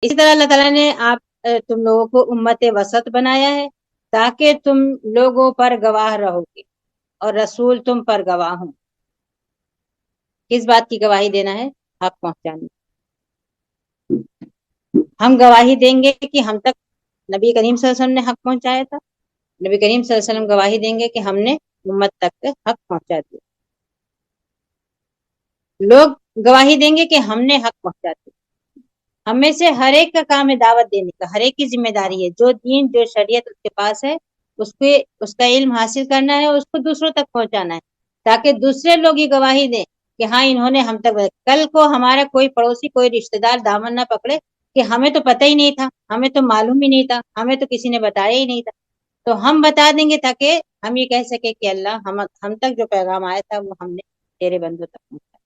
اسی طرح اللہ تعالیٰ نے تم لوگوں کو امت وسط بنایا ہے تاکہ تم لوگوں پر گواہ رہو گے اور رسول تم پر گواہ ہوں۔ کس بات کی گواہی دینا ہے؟ حق پہنچانے۔ ہم گواہی دیں گے کہ ہم تک نبی کریم صلی اللہ علیہ وسلم نے حق پہنچایا تھا، نبی کریم صلی اللہ علیہ وسلم گواہی دیں گے کہ ہم نے امت تک حق پہنچا دیا، لوگ گواہی دیں گے کہ ہم نے حق پہنچا دیا۔ ہم میں سے ہر ایک کا کام ہے دعوت دینے کا، ہر ایک کی ذمہ داری ہے، جو دین جو شریعت اس کے پاس ہے اس کا علم حاصل کرنا ہے، اس کو دوسروں تک پہنچانا ہے، تاکہ دوسرے لوگ یہ گواہی دیں کہ ہاں انہوں نے ہم تک۔ کل کو ہمارا کوئی پڑوسی کوئی رشتہ دار دامن نہ پکڑے کہ ہمیں تو پتہ ہی نہیں تھا، ہمیں تو معلوم ہی نہیں تھا، ہمیں تو کسی نے بتایا ہی نہیں تھا، تو ہم بتا دیں گے تاکہ ہم یہ کہہ سکے کہ اللہ ہم تک جو پیغام آیا تھا وہ ہم نے تیرے بندوں تک پہنچایا۔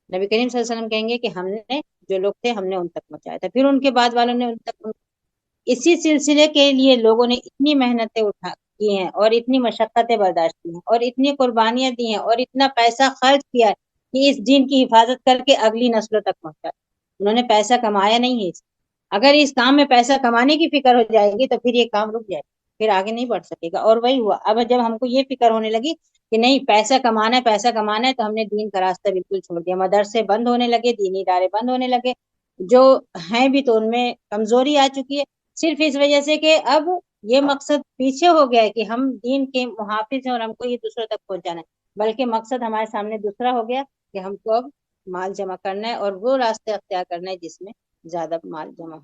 نبی کریم صلی اللہ علیہ وسلم کہیں گے کہ ہم نے جو لوگ تھے ہم نے ان تک پہنچایا تھا، پھر ان کے بعد والوں نے ان تک۔ اسی سلسلے کے لیے لوگوں نے اتنی محنتیں کی ہیں اور اتنی مشقتیں برداشت کی ہیں اور اتنی قربانیاں دی ہیں اور اتنا پیسہ خرچ کیا ہے کہ اس دین کی حفاظت کر کے اگلی نسلوں تک پہنچا۔ انہوں نے پیسہ کمایا نہیں ہے، اگر اس کام میں پیسہ کمانے کی فکر ہو جائے گی تو پھر یہ کام رک جائے گا، پھر آگے نہیں بڑھ سکے گا۔ اور وہی ہوا، اب جب ہم کو یہ فکر ہونے لگی کہ نہیں پیسہ کمانا ہے پیسہ کمانا ہے، تو ہم نے دین کا راستہ بالکل چھوڑ دیا، مدرسے بند ہونے لگے، دینی ادارے بند ہونے لگے، جو ہیں بھی تو ان میں کمزوری آ چکی ہے، صرف اس وجہ سے کہ اب یہ مقصد پیچھے ہو گیا ہے کہ ہم دین کے محافظ ہیں اور ہم کو یہ دوسروں تک پہنچانا ہے، بلکہ مقصد ہمارے سامنے دوسرا ہو گیا کہ ہم کو اب مال جمع کرنا ہے اور وہ راستے اختیار کرنا ہے جس میں زیادہ مال جمع ہو۔